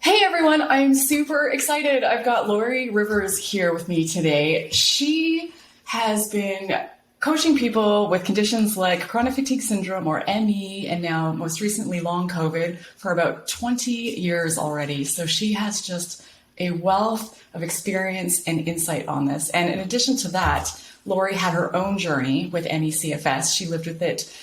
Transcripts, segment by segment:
Hey everyone, I'm super excited. I've got Lorrie Rivers here with me today. She has been coaching people with conditions like chronic fatigue syndrome or ME, and now most recently long COVID for about 20 years already. So she has just a wealth of experience and insight on this. And in addition to that, Lorrie had her own journey with ME/CFS. She lived with it,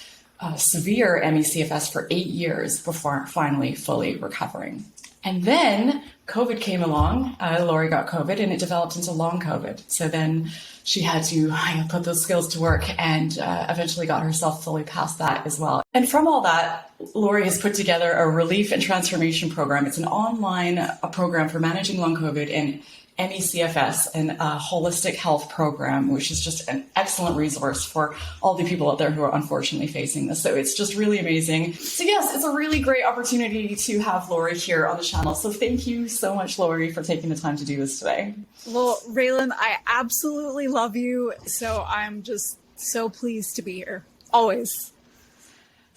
severe ME/CFS for 8 years before finally fully recovering. And then COVID came along. Lorrie got COVID and it developed into long COVID. So then she had to put those skills to work and eventually got herself fully past that as well. And from all that, Lorrie has put together a relief and transformation program. It's an online program for managing long COVID and ME/CFS, and a holistic health program, which is just an excellent resource for all the people out there who are unfortunately facing this. So it's just really amazing. So yes, it's a really great opportunity to have Lorrie here on the channel. So thank you so much, Lorrie, for taking the time to do this today. Well, Raelan, I absolutely love you. So I'm just so pleased to be here. Always.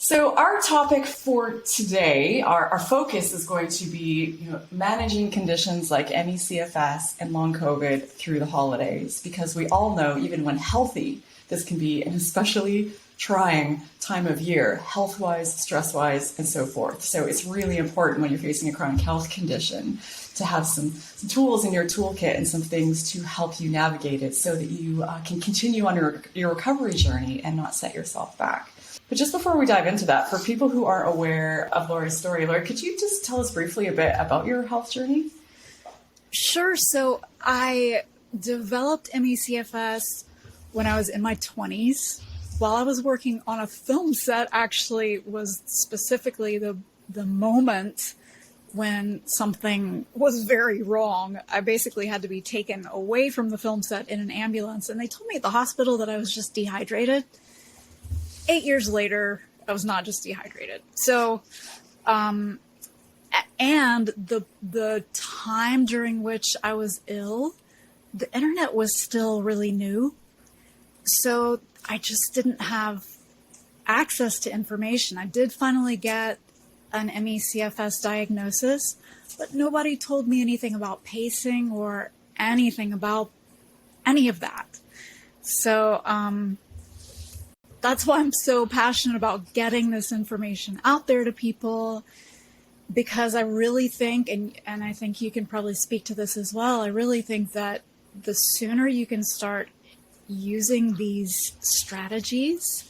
So our topic for today, our focus is going to be managing conditions like ME/CFS and long COVID through the holidays, because we all know, even when healthy, this can be an especially trying time of year, health-wise, stress-wise, and so forth. So it's really important when you're facing a chronic health condition to have some tools in your toolkit and some things to help you navigate it so that you can continue on your recovery journey and not set yourself back. But just before we dive into that, for people who aren't aware of Lorrie's story, Lorrie, could you just tell us briefly a bit about your health journey? Sure. So I developed ME/CFS when I was in my 20s. While I was working on a film set, actually was specifically the moment when something was very wrong. I basically had to be taken away from the film set in an ambulance, and they told me at the hospital that I was just dehydrated. 8 years later, I was not just dehydrated. So, and the time during which I was ill, the internet was still really new. So I just didn't have access to information. I did finally get an ME/CFS diagnosis, but nobody told me anything about pacing or anything about any of that. So, that's why I'm so passionate about getting this information out there to people, because I really think, and I think you can probably speak to this as well, I really think that the sooner you can start using these strategies,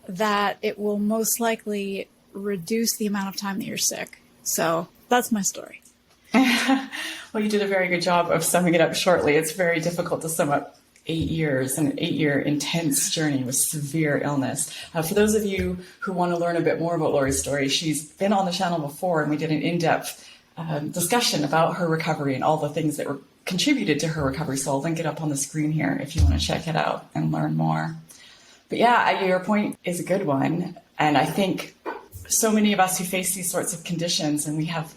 that it will most likely reduce the amount of time that you're sick. So that's my story. Well, you did a very good job of summing it up shortly. It's very difficult to sum up 8 years and an 8-year intense journey with severe illness. For those of you who want to learn a bit more about Lorrie's story, she's been on the channel before, and we did an in-depth discussion about her recovery and all the things that were contributed to her recovery. So I'll link it up on the screen here if you want to check it out and learn more. But yeah, your point is a good one. And I think so many of us who face these sorts of conditions, and we have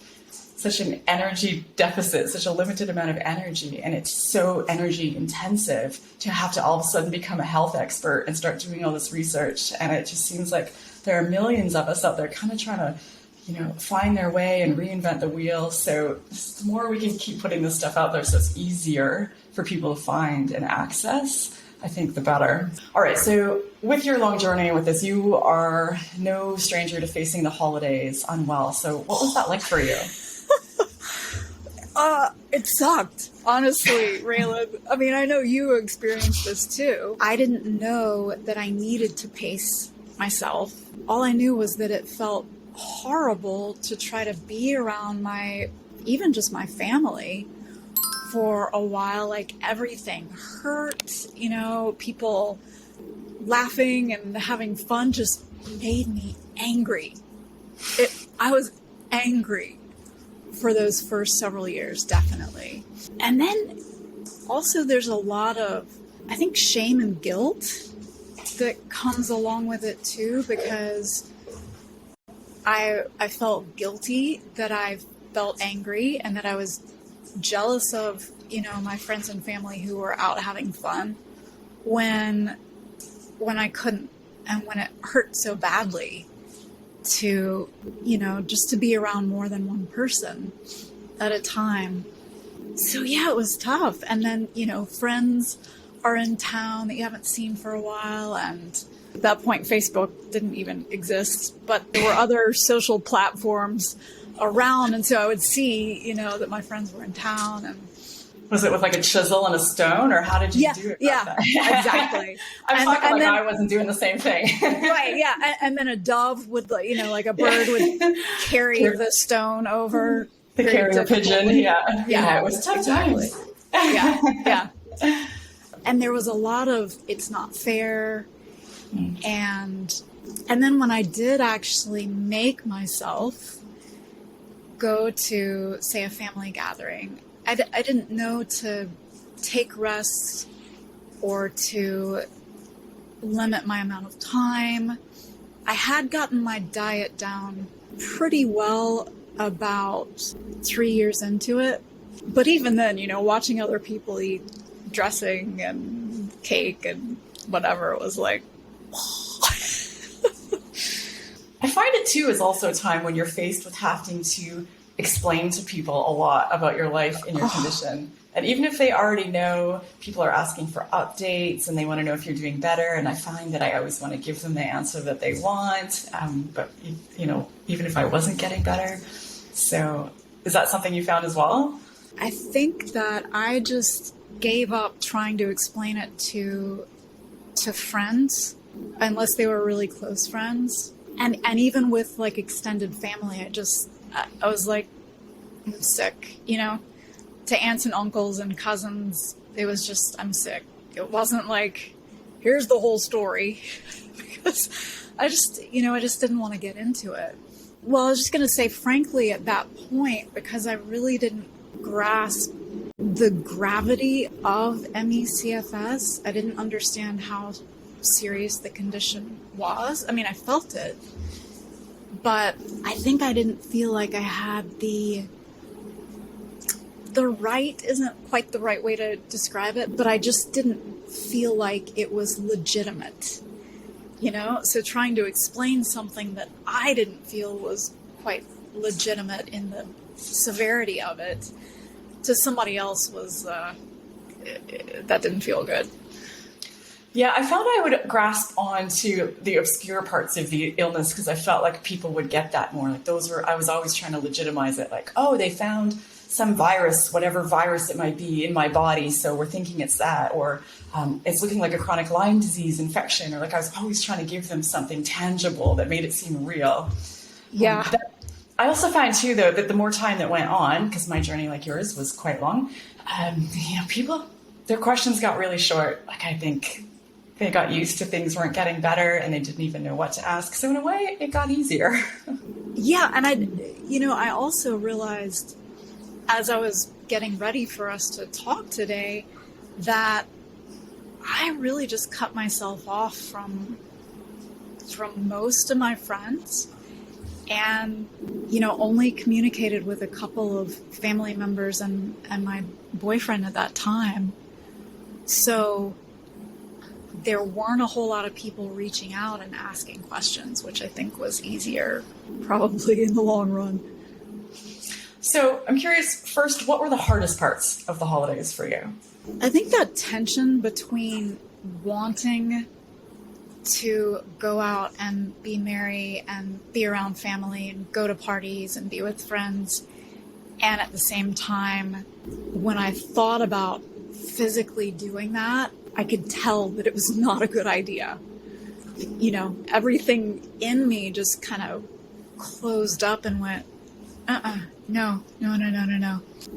such an energy deficit, such a limited amount of energy, and it's so energy intensive to have to all of a sudden become a health expert and start doing all this research. And it just seems like there are millions of us out there kind of trying to, find their way and reinvent the wheel. So the more we can keep putting this stuff out there so it's easier for people to find and access, I think the better. All right, so with your long journey with this, you are no stranger to facing the holidays unwell. So what was that like for you? It sucked, honestly, Raelan. I mean, I know you experienced this too. I didn't know that I needed to pace myself. All I knew was that it felt horrible to try to be around even just my family for a while. Like, everything hurt, people laughing and having fun just made me angry. I was angry for those first several years, definitely. And then also there's a lot of, I think, shame and guilt that comes along with it too, because I felt guilty that I felt angry and that I was jealous of, my friends and family who were out having fun when I couldn't, and when it hurt so badly to, just to be around more than one person. at a time. So yeah, it was tough. And then, friends are in town that you haven't seen for a while. And at that point, Facebook didn't even exist, but there were other social platforms around. And so I would see, that my friends were in town. And was it with like a chisel and a stone, or how did you do it? Yeah, exactly. I'm talking like I wasn't doing the same thing. Right, yeah. And then a dove would, like a bird would carry the stone over. The carrier pigeon, yeah. It was tough times. Yeah. And there was a lot of, it's not fair. And then when I did actually make myself go to, say, a family gathering, I didn't know to take rests or to limit my amount of time. I had gotten my diet down pretty well about 3 years into it. But even then, watching other people eat dressing and cake and whatever, it was like, I find it too is also a time when you're faced with having to explain to people a lot about your life and your condition. And even if they already know, people are asking for updates and they want to know if you're doing better. And I find that I always want to give them the answer that they want. But even if I wasn't getting better. So is that something you found as well? I think that I just gave up trying to explain it to friends, unless they were really close friends. And even with like extended family, I was like, I'm sick, to aunts and uncles and cousins. It was just, I'm sick. It wasn't like, here's the whole story, because I just didn't want to get into it. Well, I was just going to say, frankly, at that point, because I really didn't grasp the gravity of ME/CFS, I didn't understand how serious the condition was. I mean, I felt it, but I think I didn't feel like I had the right isn't quite the right way to describe it, but I just didn't feel like it was legitimate, So trying to explain something that I didn't feel was quite legitimate in the severity of it to somebody else was, that didn't feel good. Yeah, I found I would grasp onto the obscure parts of the illness because I felt like people would get that more. Like I was always trying to legitimize it. Like, oh, they found some virus, whatever virus it might be in my body. So we're thinking it's that, or it's looking like a chronic Lyme disease infection. Or like I was always trying to give them something tangible that made it seem real. Yeah. I also find too, though, that the more time that went on, because my journey like yours was quite long, people, their questions got really short. Like I think they got used to things weren't getting better and they didn't even know what to ask. So in a way, it got easier. Yeah. And I also realized as I was getting ready for us to talk today that I really just cut myself off from most of my friends and, only communicated with a couple of family members and my boyfriend at that time. So there weren't a whole lot of people reaching out and asking questions, which I think was easier probably in the long run. So I'm curious, first, what were the hardest parts of the holidays for you? I think that tension between wanting to go out and be merry and be around family and go to parties and be with friends, and at the same time, when I thought about physically doing that, I could tell that it was not a good idea. Everything in me just kind of closed up and went, no.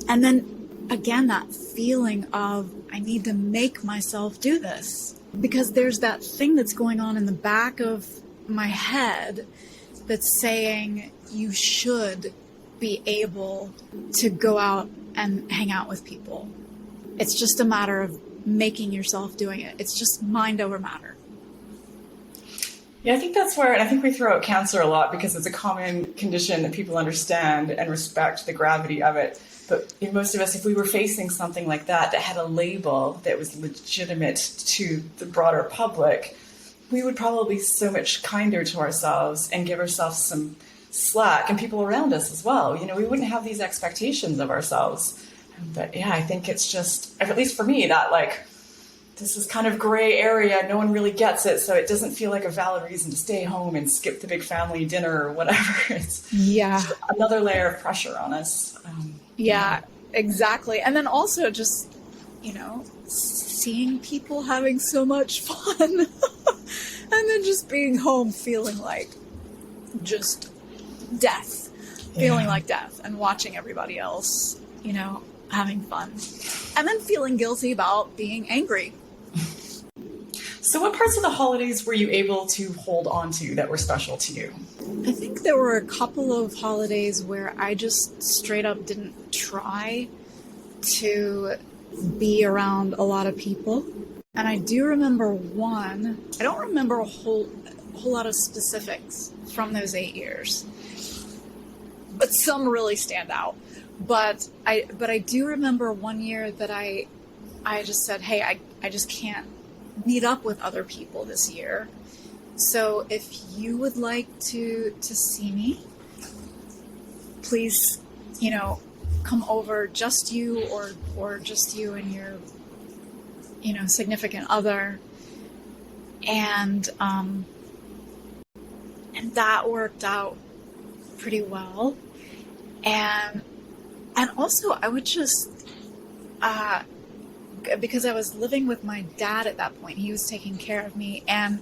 And then again, that feeling of I need to make myself do this because there's that thing that's going on in the back of my head that's saying you should be able to go out and hang out with people. It's just a matter of making yourself doing it. It's just mind over matter. Yeah, I think that's where, and I think we throw out cancer a lot because it's a common condition that people understand and respect the gravity of it. But in most of us, if we were facing something like that had a label that was legitimate to the broader public, we would probably be so much kinder to ourselves and give ourselves some slack, and people around us as well. You know, we wouldn't have these expectations of ourselves. But yeah, I think it's just, at least for me, that like, this is kind of gray area. No one really gets it. So it doesn't feel like a valid reason to stay home and skip the big family dinner or whatever. It's just another layer of pressure on us. Yeah, exactly. And then also just, you know, seeing people having so much fun and then just being home feeling like just death, feeling like death, and watching everybody else, you know, having fun, and then feeling guilty about being angry. So what parts of the holidays were you able to hold on to that were special to you? I think there were a couple of holidays where I just straight up didn't try to be around a lot of people. And I do remember one. I don't remember a whole lot of specifics from those 8 years, but some really stand out. But I do remember one year that I just said, hey, I just can't meet up with other people this year. So if you would like to see me, please, you know, come over, just you or just you and your, you know, significant other. And that worked out pretty well. And also I would just, because I was living with my dad at that point, he was taking care of me and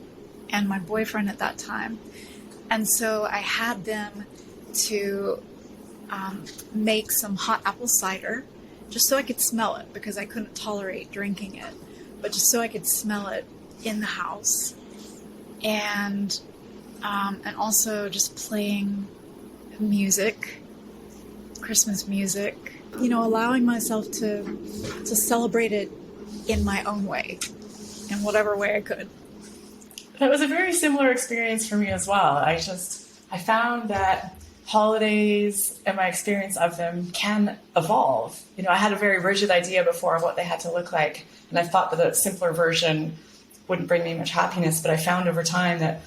my boyfriend at that time. And so I had them to make some hot apple cider just so I could smell it, because I couldn't tolerate drinking it, but just so I could smell it in the house. And also just playing music, Christmas music, you know, allowing myself to celebrate it in my own way, in whatever way I could. That was a very similar experience for me as well. I found that holidays and my experience of them can evolve. You know, I had a very rigid idea before of what they had to look like, and I thought that a simpler version wouldn't bring me much happiness, but I found over time that,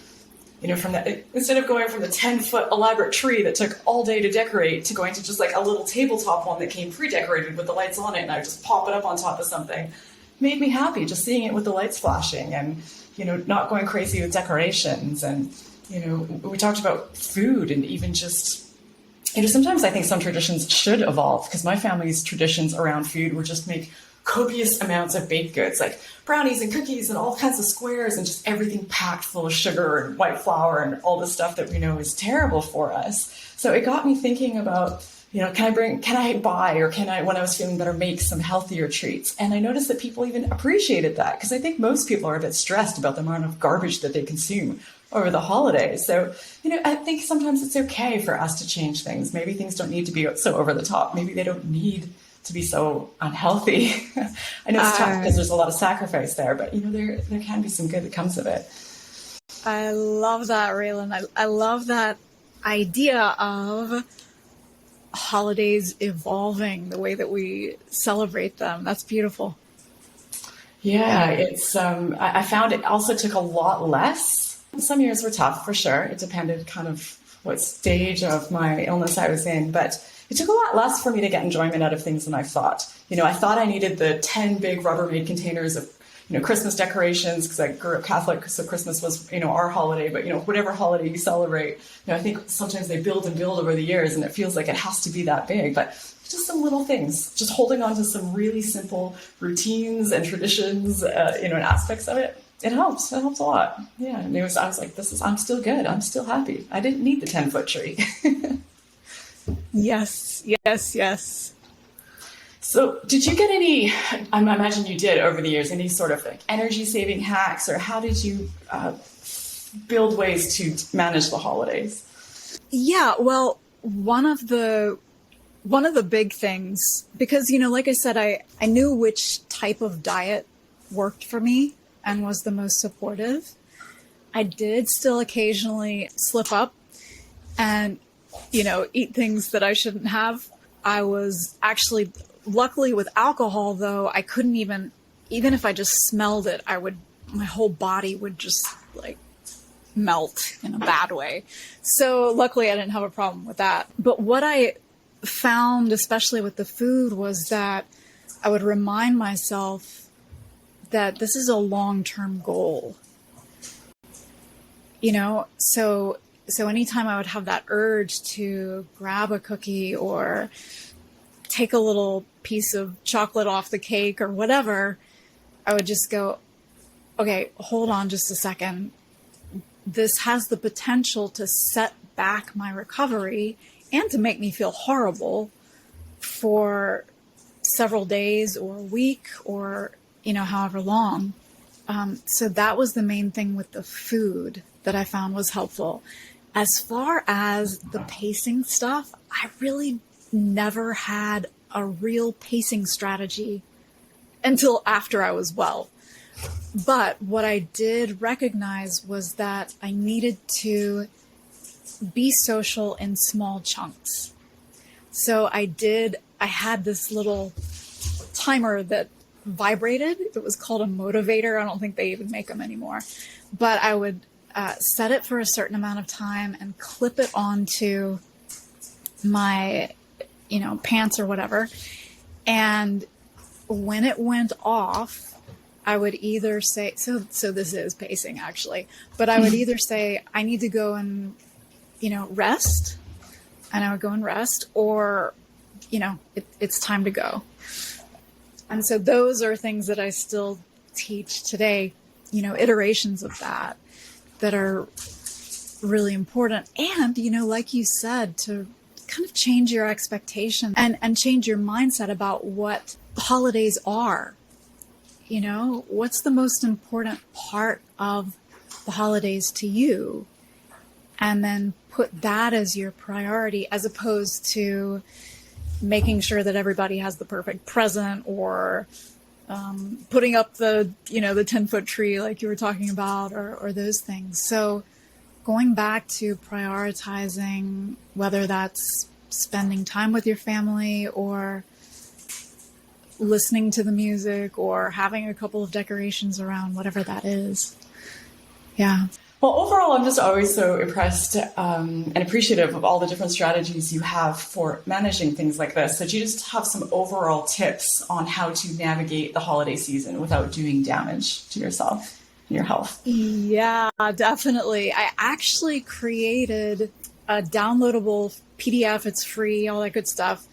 you know, instead of going from the 10-foot elaborate tree that took all day to decorate to going to just like a little tabletop one that came pre-decorated with the lights on it, and I would just pop it up on top of something, made me happy just seeing it with the lights flashing and, you know, not going crazy with decorations. And, you know, we talked about food, and even just, you know, sometimes I think some traditions should evolve, because my family's traditions around food were just make copious amounts of baked goods, like brownies and cookies and all kinds of squares, and just everything packed full of sugar and white flour and all the stuff that we know is terrible for us. So it got me thinking about, you know, can I buy, or can I, when I was feeling better, make some healthier treats? And I noticed that people even appreciated that, because I think most people are a bit stressed about the amount of garbage that they consume over the holidays. So, you know, I think sometimes it's okay for us to change things. Maybe things don't need to be so over the top. Maybe they don't need to be so unhealthy. I know it's tough because there's a lot of sacrifice there, but, you know, there can be some good that comes of it. I love that, Raelan. I love that idea of holidays evolving the way that we celebrate them. That's beautiful. Yeah, it's I found it also took a lot less. Some years were tough for sure. It depended kind of what stage of my illness I was in, but it took a lot less for me to get enjoyment out of things than I thought. You know, I thought I needed the 10 big Rubbermaid containers of, you know, Christmas decorations, because I grew up Catholic, so Christmas was, you know, our holiday. But, you know, whatever holiday you celebrate, you know, I think sometimes they build and build over the years, and it feels like it has to be that big. But just some little things, just holding on to some really simple routines and traditions, you know, and aspects of it. It helps. It helps a lot. Yeah. And I was like, I'm still good. I'm still happy. I didn't need the 10-foot tree. Yes. So did you get any, I imagine you did over the years, any sort of like energy saving hacks, or how did you build ways to manage the holidays? Yeah, well, one of the big things, because, you know, like I said, I knew which type of diet worked for me and was the most supportive. I did still occasionally slip up and, you know, eat things that I shouldn't have. I was actually, luckily with alcohol though, I couldn't even if I just smelled it, my whole body would just like melt in a bad way. So luckily I didn't have a problem with that. But what I found, especially with the food, was that I would remind myself that this is a long-term goal. You know, so anytime I would have that urge to grab a cookie or take a little piece of chocolate off the cake or whatever, I would just go, okay, hold on just a second. This has the potential to set back my recovery and to make me feel horrible for several days or a week or, you know, however long. So that was the main thing with the food that I found was helpful. As far as the pacing stuff, I really never had a real pacing strategy until after I was well. But what I did recognize was that I needed to be social in small chunks. So I had this little timer that vibrated. It was called a motivator. I don't think they even make them anymore. But I would set it for a certain amount of time and clip it onto my, you know, pants or whatever. And when it went off, I would either say, so this is pacing actually, but I would either say, I need to go and, you know, rest, and I would go and rest, or, you know, it's time to go. And so those are things that I still teach today, you know, iterations of that are really important. And, you know, like you said, to kind of change your expectation and change your mindset about what holidays are. You know, what's the most important part of the holidays to you? And then put that as your priority, as opposed to making sure that everybody has the perfect present, or putting up the, you know, the 10-foot tree like you were talking about, or those things. So going back to prioritizing, whether that's spending time with your family or listening to the music or having a couple of decorations around, whatever that is. Yeah. Well, overall, I'm just always so impressed and appreciative of all the different strategies you have for managing things like this. So do you just have some overall tips on how to navigate the holiday season without doing damage to yourself and your health? Yeah, definitely. I actually created a downloadable PDF. It's free, all that good stuff.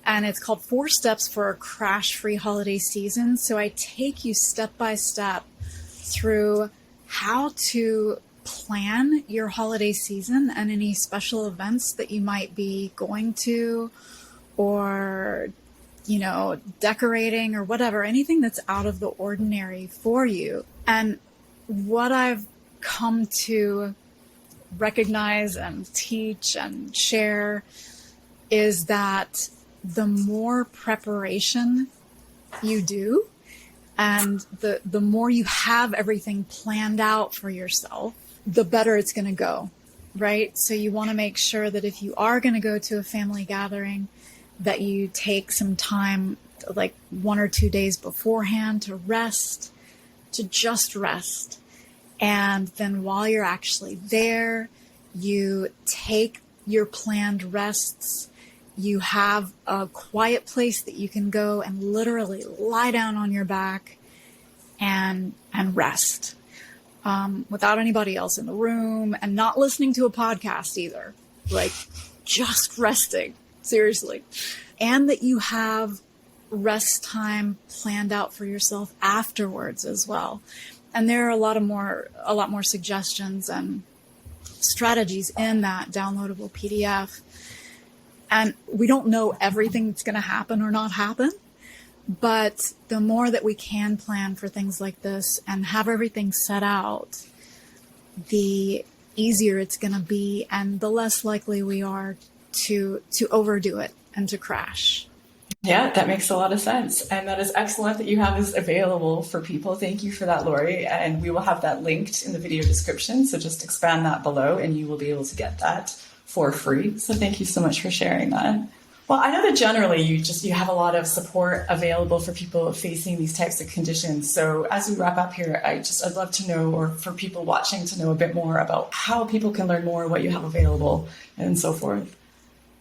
And it's called 4 Steps for a Crash-Free Holiday Season. So I take you step by step through how to plan your holiday season and any special events that you might be going to, or, you know, decorating or whatever, anything that's out of the ordinary for you. And what I've come to recognize and teach and share is that the more preparation you do, and the more you have everything planned out for yourself, the better it's going to go, right? So you want to make sure that if you are going to go to a family gathering, that you take some time, like 1 or 2 days beforehand, to rest, to just rest. And then while you're actually there, you take your planned rests. You have a quiet place that you can go and literally lie down on your back and rest, without anybody else in the room, and not listening to a podcast either, like just resting, seriously. And that you have rest time planned out for yourself afterwards as well. And there are a lot more suggestions and strategies in that downloadable PDF. And we don't know everything that's going to happen or not happen, but the more that we can plan for things like this and have everything set out, the easier it's going to be, and the less likely we are to overdo it and to crash. Yeah, that makes a lot of sense. And that is excellent that you have this available for people. Thank you for that, Lorrie. And we will have that linked in the video description. So just expand that below and you will be able to get that for free. So thank you so much for sharing that. Well, I know that generally you have a lot of support available for people facing these types of conditions. So as we wrap up here, I'd love to know, or for people watching to know a bit more about how people can learn more, what you have available, and so forth.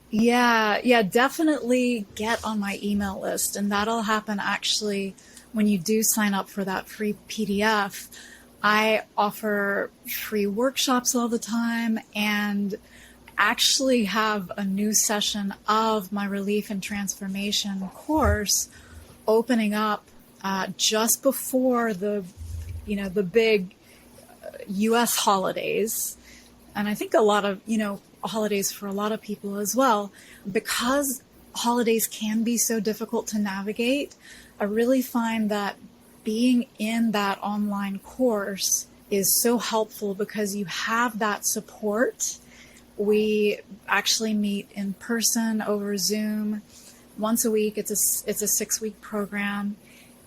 Yeah, definitely get on my email list. And that'll happen actually when you do sign up for that free PDF. I offer free workshops all the time and actually have a new session of my Relief and Transformation course opening up just before the big US holidays. And I think a lot of, holidays for a lot of people as well, because holidays can be so difficult to navigate. I really find that being in that online course is so helpful because you have that support. We actually meet in person over Zoom once a week. It's a 6-week program.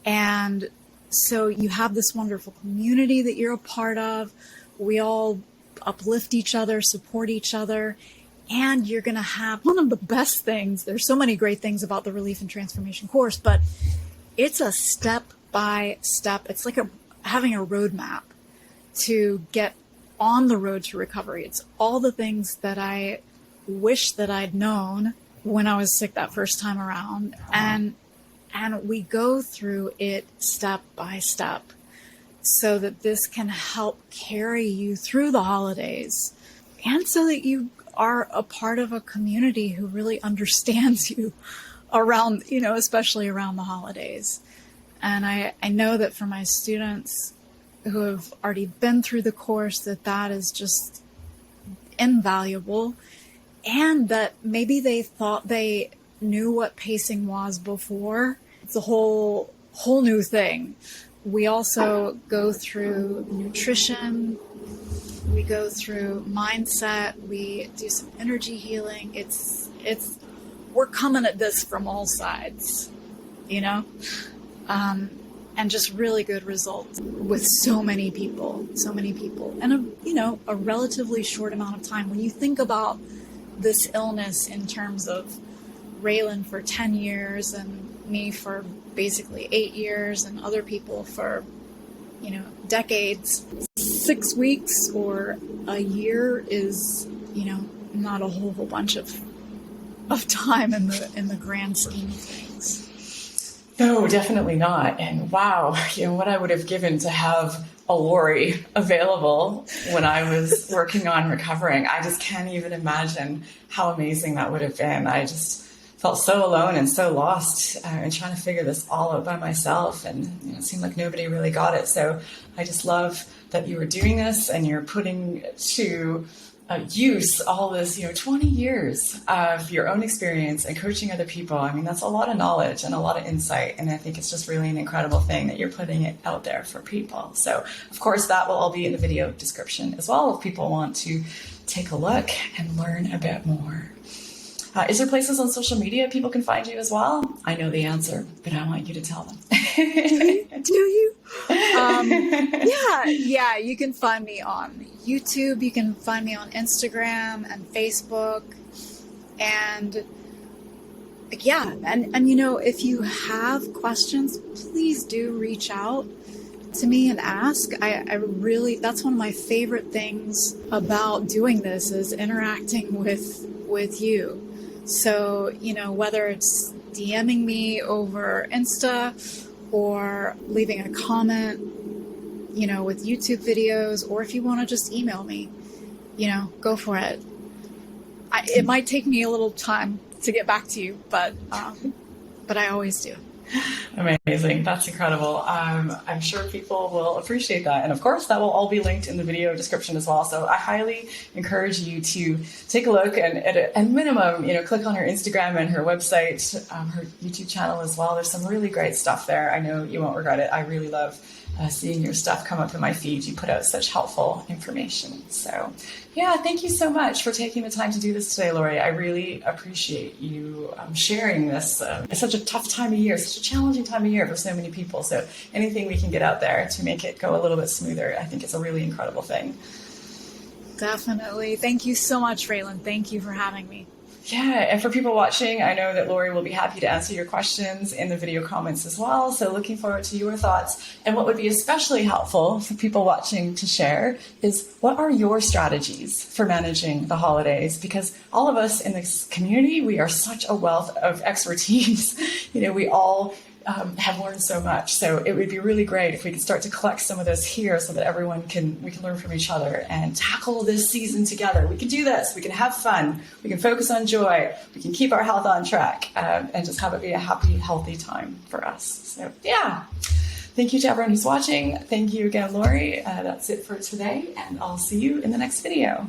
And so you have this wonderful community that you're a part of. We all uplift each other, support each other, and you're going to have one of the best things. There's so many great things about the Relief and Transformation course, but it's a step-by-step. It's like having a roadmap to get on the road to recovery. It's all the things that I wish that I'd known when I was sick that first time around. And we go through it step by step so that this can help carry you through the holidays, and so that you are a part of a community who really understands you around, especially around the holidays. And I know that for my students who have already been through the course, that is just invaluable, and that maybe they thought they knew what pacing was before. It's a whole new thing. We also go through nutrition, we go through mindset, we do some energy healing. We're coming at this from all sides, and just really good results with so many people, and a relatively short amount of time. When you think about this illness in terms of Raelan for 10 years and me for basically 8 years and other people for, decades, 6 weeks or a year is, not a whole bunch of time in the grand scheme of things. No, definitely not. And wow, what I would have given to have a Lorrie available when I was working on recovering. I just can't even imagine how amazing that would have been. I just felt so alone and so lost in trying to figure this all out by myself. And it seemed like nobody really got it. So I just love that you were doing this and you're putting to use all this, 20 years of your own experience and coaching other people. I mean, that's a lot of knowledge and a lot of insight. And I think it's just really an incredible thing that you're putting it out there for people. So of course, that will all be in the video description as well if people want to take a look and learn a bit more. Is there places on social media people can find you as well? I know the answer, but I want you to tell them. Do you? Yeah, you can find me on YouTube. You can find me on Instagram and Facebook. And yeah, and if you have questions, please do reach out to me and ask. I really, that's one of my favorite things about doing this is interacting with you. So, whether it's DMing me over Insta or leaving a comment, with YouTube videos, or if you want to just email me, go for it. It might take me a little time to get back to you, but I always do. Amazing. That's incredible. I'm sure people will appreciate that. And of course, that will all be linked in the video description as well. So I highly encourage you to take a look and at minimum, click on her Instagram and her website, her YouTube channel as well. There's some really great stuff there. I know you won't regret it. I really love seeing your stuff come up in my feed. You put out such helpful information. So yeah, thank you so much for taking the time to do this today, Lorrie. I really appreciate you sharing this. It's such a tough time of year, such a challenging time of year for so many people. So anything we can get out there to make it go a little bit smoother, I think it's a really incredible thing. Definitely. Thank you so much, Raelan. Thank you for having me. Yeah, and for people watching, I know that Lorrie will be happy to answer your questions in the video comments as well. So looking forward to your thoughts. And what would be especially helpful for people watching to share is, what are your strategies for managing the holidays? Because all of us in this community, we are such a wealth of expertise. We all have learned so much. So it would be really great if we could start to collect some of this here so that we can learn from each other and tackle this season together. We can do this. We can have fun. We can focus on joy. We can keep our health on track and just have it be a happy, healthy time for us. So yeah, thank you to everyone who's watching. Thank you again, Lorrie. That's it for today, and I'll see you in the next video.